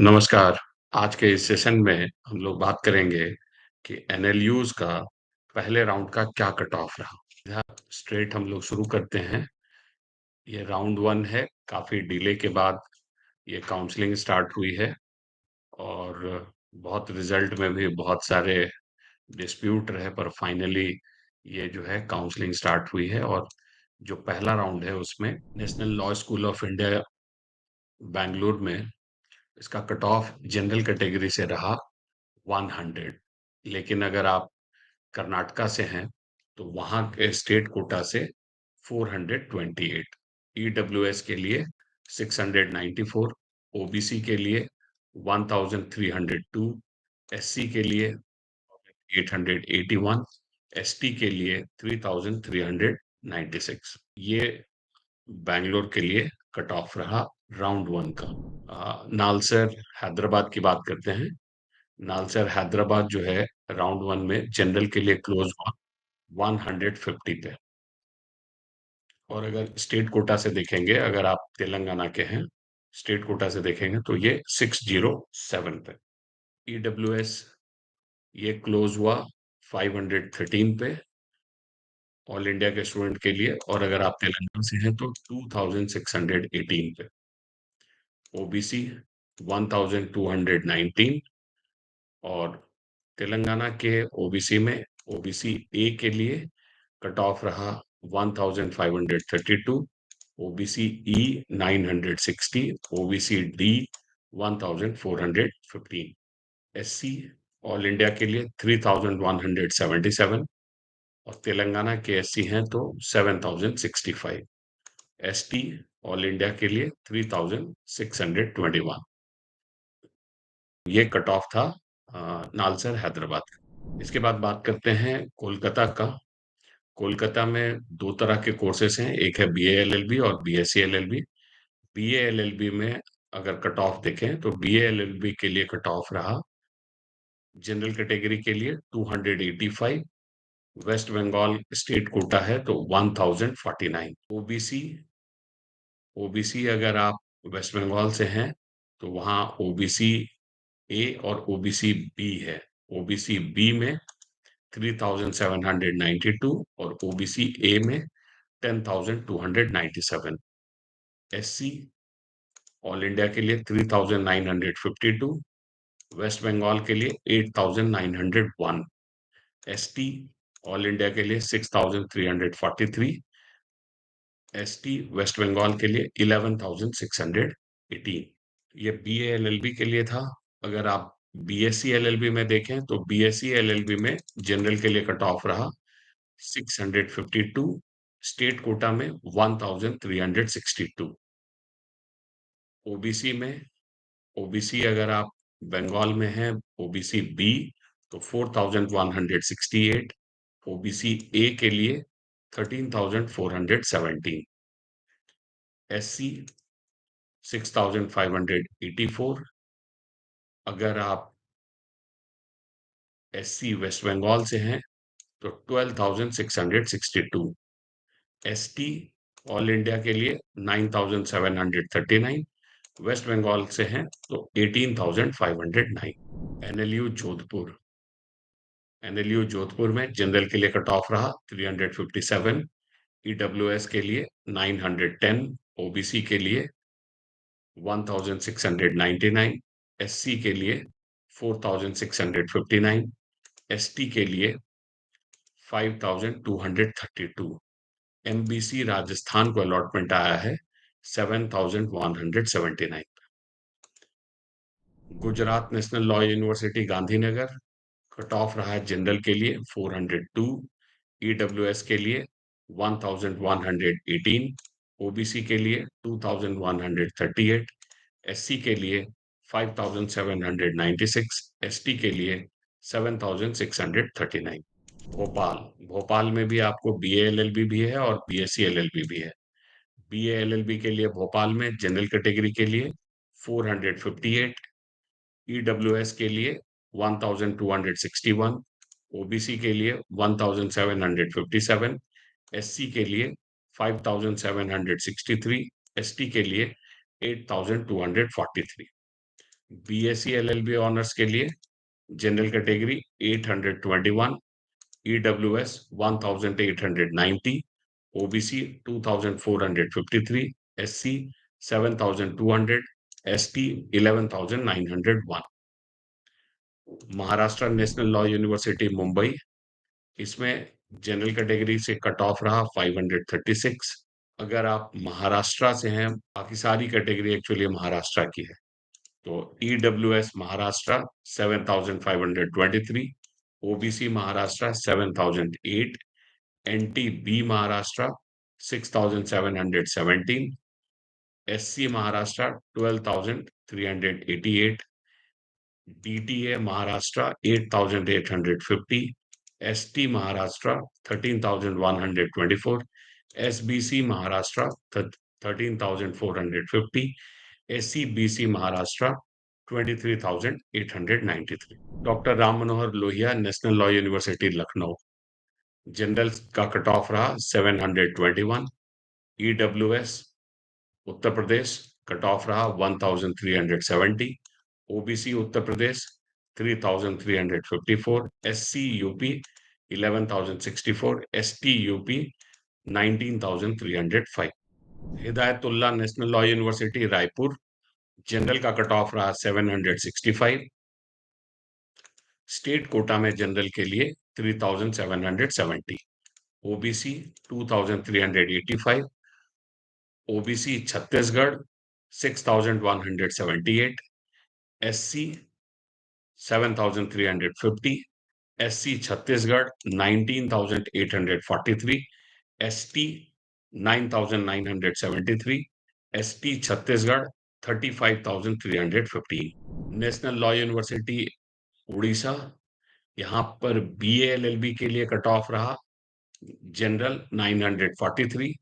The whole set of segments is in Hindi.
नमस्कार। आज के इस सेशन में हम लोग बात करेंगे कि एनएलयूज का पहले राउंड का क्या कट ऑफ रहा। स्ट्रेट हम लोग शुरू करते हैं। ये राउंड वन है। काफी डिले के बाद ये काउंसलिंग स्टार्ट हुई है और बहुत रिजल्ट में भी बहुत सारे डिस्प्यूट रहे, पर फाइनली ये जो है काउंसलिंग स्टार्ट हुई है। और जो पहला राउंड है उसमें national law school of India Bangalore में इसका कट ऑफ जनरल कैटेगरी से रहा 100। लेकिन अगर आप कर्नाटका से हैं तो वहां के स्टेट कोटा से 428, ईडब्ल्यूएस के लिए 694, ओबीसी के लिए 1302, एससी के लिए 881, एसटी के लिए 3396। ये बैंगलोर के लिए कट ऑफ रहा राउंड वन का। नालसर हैदराबाद की बात करते हैं। नालसर हैदराबाद जो है राउंड वन में जनरल के लिए क्लोज हुआ 150 पे। और अगर स्टेट कोटा से देखेंगे, अगर आप तेलंगाना के हैं, स्टेट कोटा से देखेंगे तो ये 607 पे। ईडब्ल्यूएस ये क्लोज हुआ 513 पे ऑल इंडिया के स्टूडेंट के लिए। और अगर आप तेलंगाना से हैं तो 2618 पे। ओबीसी 1219। और तेलंगाना के ओबीसी में ओबीसी ए के लिए कट ऑफ रहा 1532, ओबीसी ई 960, OBC D 1415, SC all India के लिए 3177। और तेलंगाना के एससी हैं तो 7065, एसटी ऑल इंडिया के लिए 3621। ये कट ऑफ था नालसर हैदराबाद का। इसके बाद बात करते हैं कोलकाता का। कोलकाता में दो तरह के कोर्सेस हैं, एक है बीए एलएलबी और बीएससी एलएलबी। बीए एलएलबी में अगर कट ऑफ देखें तो बीए एलएलबी के लिए कट ऑफ रहा जनरल कैटेगरी के लिए 285, वेस्ट बंगाल स्टेट कोटा है तो 1049। ओबीसी ओबीसी अगर आप वेस्ट बंगाल से हैं तो वहाँ ओबीसी ए और ओबीसी बी है। ओबीसी बी में 3792 और ओबीसी ए में 10297। एससी ऑल इंडिया के लिए 3952, वेस्ट बंगाल के लिए 8901, एसटी ऑल इंडिया के लिए 6343, एसटी वेस्ट बंगाल के लिए 11618। ये बीए एलएलबी के लिए था। अगर आप बीएससी एलएलबी में देखें तो बीएससी एलएलबी में जनरल के लिए कट ऑफ रहा 652, स्टेट कोटा में 1362। ओबीसी में ओबीसी अगर आप बंगाल में हैं ओबीसी बी तो 4168, ओबीसी ए के लिए 13417, एससी 6584। अगर आप एससी वेस्ट बंगाल से हैं तो 12662, एसटी ऑल इंडिया के लिए 9739, वेस्ट बंगाल से हैं तो 18509। एनएलयू जोधपुर में जनरल के लिए कट ऑफ रहा 357, ईडब्ल्यूएस के लिए 910, ओबीसी के लिए 1699, एससी के लिए 4659, एसटी के लिए 5232। एमबीसी राजस्थान को अलॉटमेंट आया है 7179। Gujarat national law university Gandhinagar cut off रहा है जनरल के लिए 402, ईडब्ल्यूएस के लिए 1118, ओबीसी के लिए 2138, एससी के लिए 5796, एसटी के लिए 7639। भोपाल भोपाल में भी आपको बीए एलएलबी भी है और बीएससी एलएलबी भी है। बीए एलएलबी के लिए भोपाल में जनरल कैटेगरी के लिए 458, ईडब्ल्यूएस के लिए 1261, ओबीसी के लिए 1757, एससी के लिए 5763, एसटी के लिए 8243। बीएससी एलएलबी ऑनर्स के लिए general category 821, EWS 1890, OBC 2453, SC 7200, ST 11901। Maharashtra national law university Mumbai, इसमें जनरल कैटेगरी से कट ऑफ रहा 536। अगर आप महाराष्ट्र से हैं, बाकी सारी कैटेगरी एक्चुअली महाराष्ट्र की है, तो EWS Maharashtra 7523, OBC Maharashtra 7008, NT B Maharashtra 6717, SC Maharashtra 12388, DTA Maharashtra 8850, ST Maharashtra 13124, SBC Maharashtra 13450, SCBC Maharashtra 23,893। Doctor Ram Manohar Lohia national law university Lucknow, general का कट ऑफ रहा 721, EWS Uttar Pradesh cut off रहा 1370, OBC Uttar Pradesh 3354, SC UP 11064, ST UP 19305। Hidayatullah national law university Raipur, general का कट ऑफ रहा 765, स्टेट कोटा में जनरल के लिए 3770, OBC 2385, OBC Chhattisgarh 6178, SC 7350, SC Chhattisgarh 19843, ST 9973, ST Chhattisgarh 35315। National law university Orissa, यहाँ पर बीए एलएलबी के लिए कट ऑफ रहा general 943,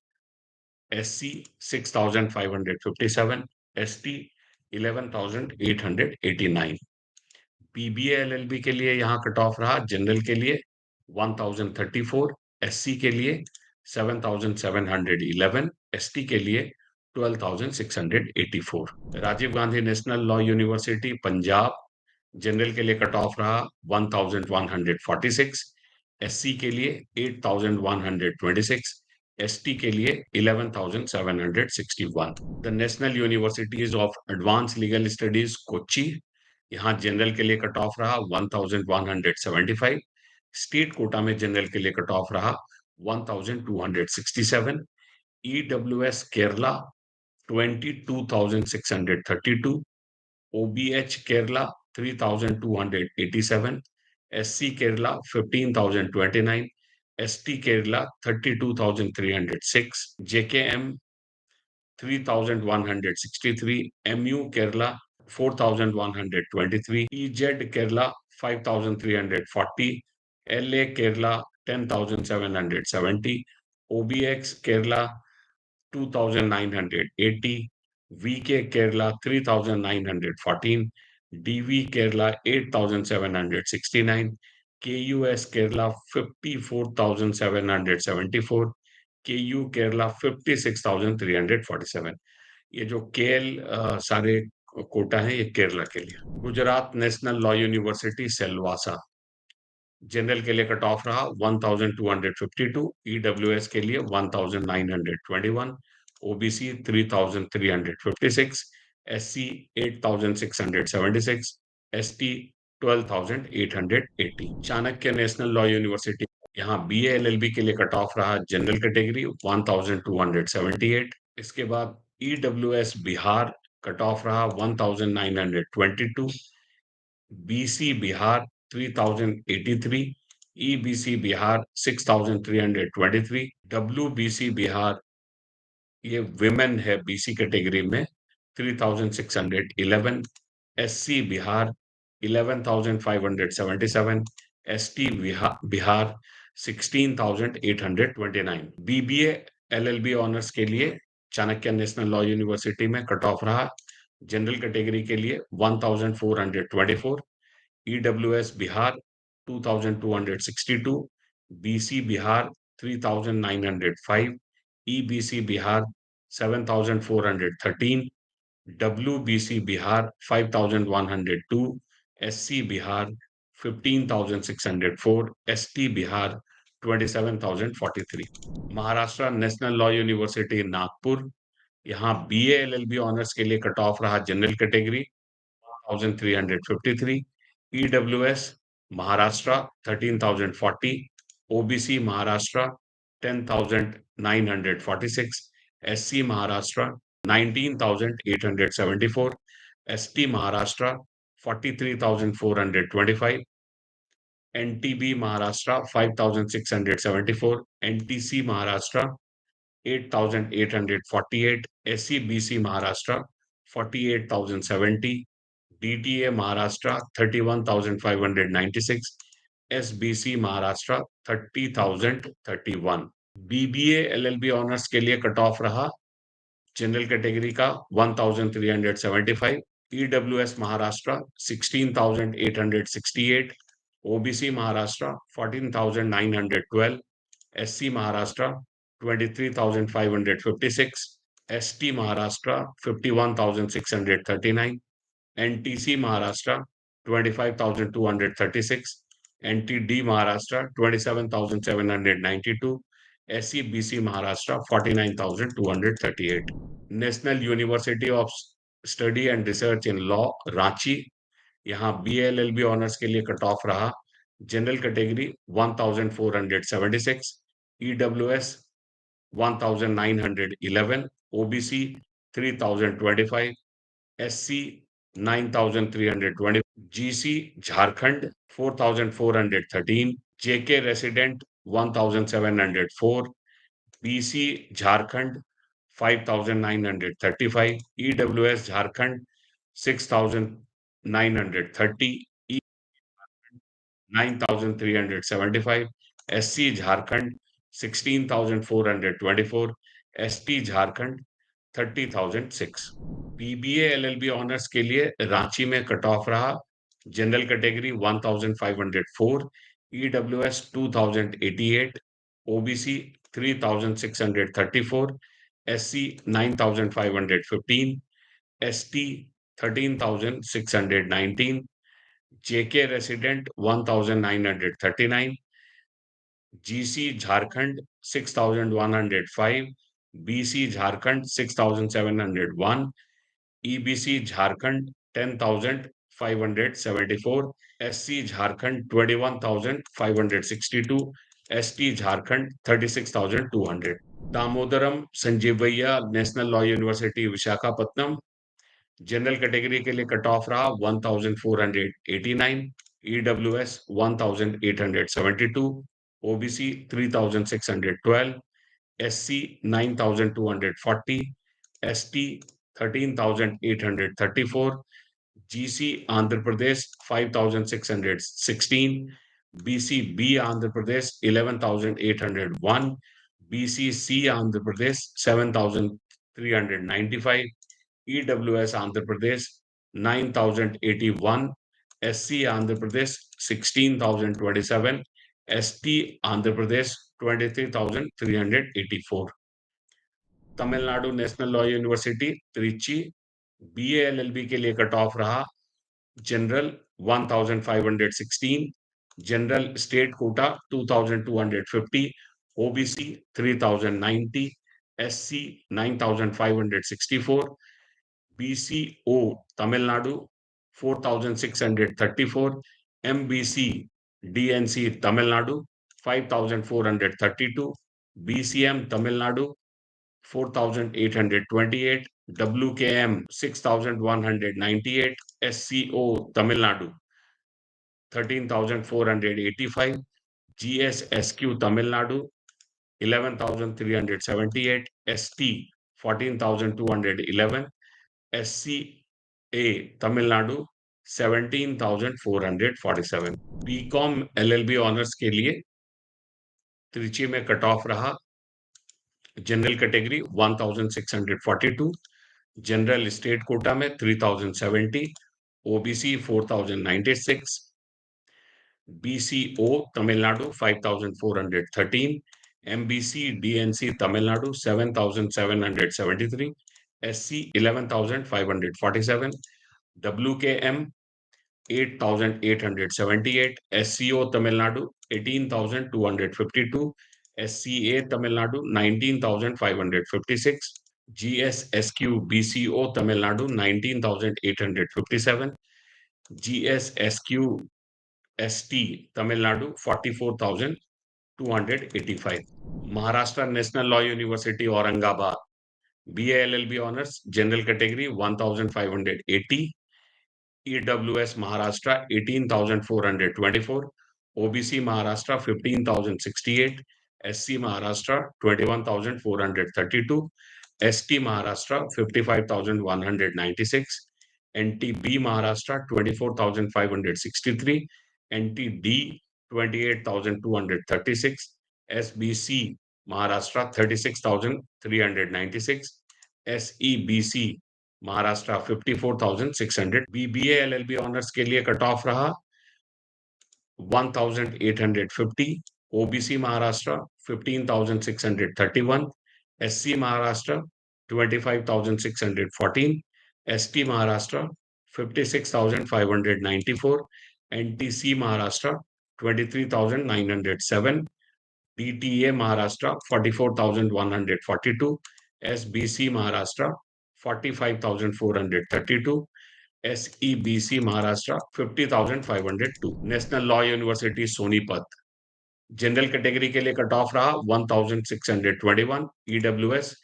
SC 6557, ST 11889। PBA LLB के लिए यहाँ कट ऑफ रहा जनरल के लिए 1034, एससी के लिए 7711, एसटी के लिए 12684। Rajiv Gandhi national law university Punjab, general के लिए कट ऑफ रहा 1146, एससी के लिए 8126, एसटी के लिए 11761। The national universities of advance legal studies Kochi, यहाँ जनरल के लिए कट ऑफ रहा 1175, स्टेट कोटा में जनरल के लिए कट ऑफ रहा 1267, EWS Kerala 22632, OBH Kerala 3287, SC Kerala 15029, ST Kerala 32306, JKM 3163, MU Kerala 4123, EZ Kerala 5340, LA Kerala 10770, OBX Kerala 2980, VK Kerala 3914, DV Kerala 8769, KUS Kerala 54774, KU Kerala 56347। ये जो केएल सारे कोटा है ये केरला के लिए। Gujarat national law university Silvassa, general के लिए कट ऑफ रहा 1252, ईडब्ल्यूएस के लिए 1921, OBC 3356, SC 8676, ST 12880। Chanakya national law university, यहाँ बीए एलएलबी के लिए कट ऑफ रहा जनरल कैटेगरी 1278। इसके बाद ईडब्ल्यूएस बिहार कट ऑफ रहा 1922, BC Bihar 3083, EBC Bihar 6323, WBC Bihar ये विमेन है बीसी कैटेगरी में 3611, SC Bihar 11577, ST Bihar 16829। BBA LLB honours के लिए चाणक्य नेशनल लॉ यूनिवर्सिटी में कट ऑफ रहा जनरल कैटेगरी के लिए 1424, EWS Bihar 2262, BC Bihar 3905, EBC Bihar 7413, WBC Bihar 5,102, SC Bihar 15,604, ST Bihar 27,043। Maharashtra national law university Nagpur, यहाँ BA LLB ऑनर्स के लिए कट ऑफ रहा general category 1353, EWS Maharashtra 13,040, OBC Maharashtra 10,946, SC Maharashtra 19,874, ST Maharashtra 43,425, NTB Maharashtra 5,674, NTC Maharashtra 8,848, SCBC Maharashtra 48,070, DTA Maharashtra 31,596, SBC Maharashtra 30,031। BBA LLB honours के लिए कट ऑफ रहा जनरल कैटेगरी का 1,375, EWS Maharashtra 16,868, OBC Maharashtra 14,912, SC Maharashtra 23,556, ST Maharashtra 51,639, NTC Maharashtra 25,236, NTD Maharashtra 27,792, SCBC Maharashtra 49,238। National university of study and research in law Ranchi, यहाँ BLLB ऑनर्स के लिए कट ऑफ रहा general category 1,476, EWS 1,911, OBC 3,025, SC 9,320, GC Jharkhand 4,413, JK resident 1,704, BC Jharkhand 5,935, EWS Jharkhand 6,930, 9,375, SC Jharkhand 16,424, ST Jharkhand 30,006। BBA LLB honours के लिए रांची में कट ऑफ रहा general category 1,504, EWS 2,088, OBC 3,634, SC 9,515, ST 13,619, JK resident 1,939, GC Jharkhand 6,105, BC Jharkhand 6,701, EBC Jharkhand 10,574, SC Jharkhand 21,562, ST Jharkhand 36,200। Damodaram Sanjeevaiah national law university Visakhapatnam, general category के लिए कट ऑफ रहा 1,489, EWS 1,872, OBC 3,612, SC 9,240, ST 13,834, GC Andhra Pradesh 5,616, BCB Andhra Pradesh 11,801, BCC Andhra Pradesh 7,395, EWS Andhra Pradesh 9,081, SC Andhra Pradesh 16,027, ST Andhra Pradesh 23,384। Tamil Nadu national law university Trichy, BA LLB के लिए कट ऑफ रहा general 1,516, general state Kota 2,250, OBC 3,090, SC 9,564, BCO Tamil Nadu 4,634, MBC DNC Tamil Nadu 5,432, BCM Tamil Nadu 4,828, WKM 6,198, SCO Tamil Nadu 13,485, GSSQ Tamil Nadu 11,378, ST 14,211, SCA Tamil Nadu 17,447। BCom LLB honours के लिए त्रिची में कट ऑफ रहा general category 1,642, general state Kota में 3,070, OBC 4,096, BCO Tamil Nadu 5,413, MBC DNC Tamil Nadu 7,773, SC 11,547, WKM 8,878, SCO Tamil Nadu 18,252, SCA Tamil Nadu 19,556, GSSQ BCO Tamil Nadu 19,857, GSSQ ST Tamil Nadu 44,285. Maharashtra National Law University Aurangabad BA LLB Honors General Category 1,580, EWS Maharashtra 18,424, OBC Maharashtra 15,068, SC Maharashtra 21,432, ST Maharashtra 55,196, NTB Maharashtra 24,563, NTD 28,236, SBC Maharashtra 36,396, SEBC Maharashtra 54,600। BBA LLB honours के लिए कट ऑफ रहा 1,850, OBC Maharashtra 15,631, SC Maharashtra 25,614, ST Maharashtra 56,594, NTC Maharashtra 23,907, DTA Maharashtra 44,142, SBC Maharashtra 45,432, SEBC Maharashtra 50,502. National law university Sonipat general category के लिए कट ऑफ रहा 1,621, EWS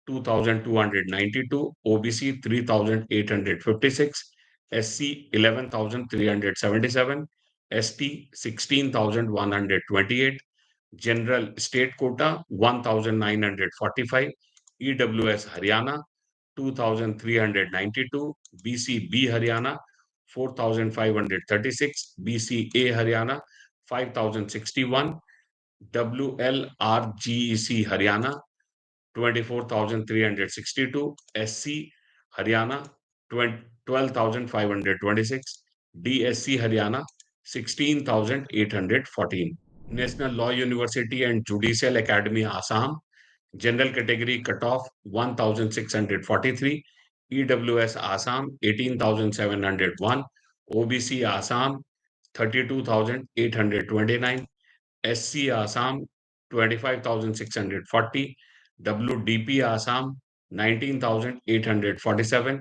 2,292, OBC 3,856, SC 11,377, ST 16,128, general state quota 1945, EWS Haryana 2392, BCB Haryana 4536, BCA Haryana 5061, WLRGEC Haryana 24,362, SC Haryana 12,526, DSC Haryana 16,814. National law university and judicial academy Assam general category cut off 1,643, EWS Assam 18,701, OBC Assam 32,829, SC Assam 25,640, WDP Assam 19,847,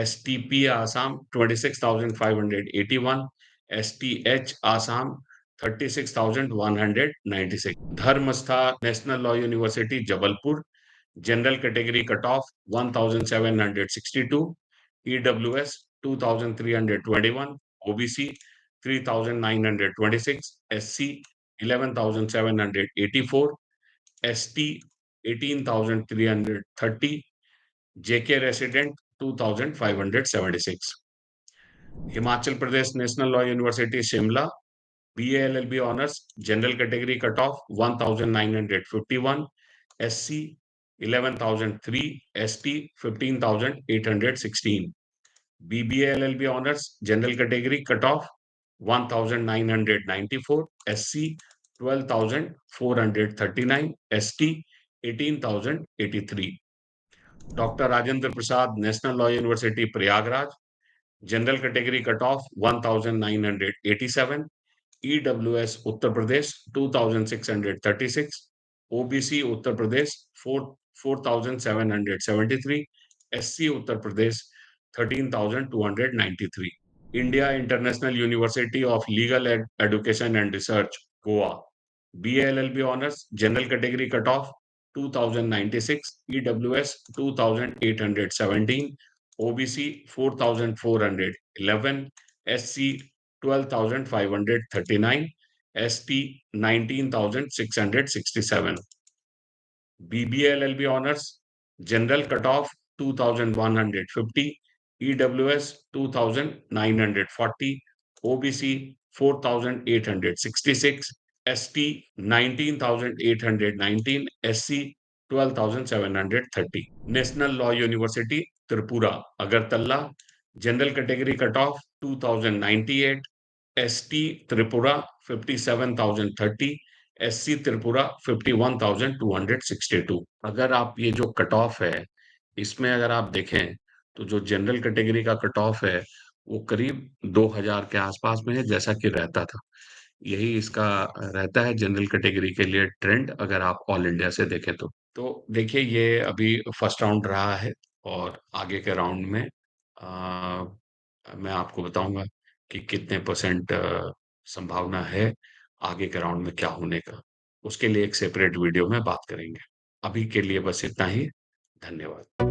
STP Assam 26,581, STH Assam 36,196. Dharmashastra national law university Jabalpur general category cut off 1,762, EWS 2,321, OBC 3,926, SC 11,784, ST 18,330, JK resident 2,576. Himachal Pradesh national law university Shimla BA LLB honors general category cutoff 1,951, SC 11,003, ST 15,816, BBA LLB honors general category cutoff 1,994, SC 12,439, ST 18,083. Dr. Rajendra Prasad National Law University Prayagraj general category cut of 1987, EWS Uttar Pradesh 2636, OBC Uttar Pradesh 4773, SC Uttar Pradesh 13,293. India international university of legal education and research Goa BA LLB honours general category cut of 2096, EWS 2817, OBC 4411, SC 12,539, ST 19,667. BBA LLB honors general cutoff 2,150, EWS 2,940, OBC 4,866, ST 19,819, SC 12,730. National law university Tripura Agartala general category cut of 2,098, ST Tripura 57,030, SC Tripura 51,262. अगर आप ये जो कट ऑफ है इसमें अगर आप देखें, तो जो जनरल कैटेगरी का कट ऑफ है, वो करीब 2000 के आसपास में है, जैसा कि रहता था। यही इसका रहता है जनरल कैटेगरी के लिए ट्रेंड, अगर आप ऑल इंडिया से देखें तो। तो देखिए, ये अभी फर्स्ट राउंड रहा है और आगे के राउंड में मैं आपको बताऊँगा कि कितने परसेंट संभावना है आगे के राउंड में क्या होने का। उसके लिए एक सेपरेट वीडियो में बात करेंगे। अभी के लिए बस इतना ही। धन्यवाद।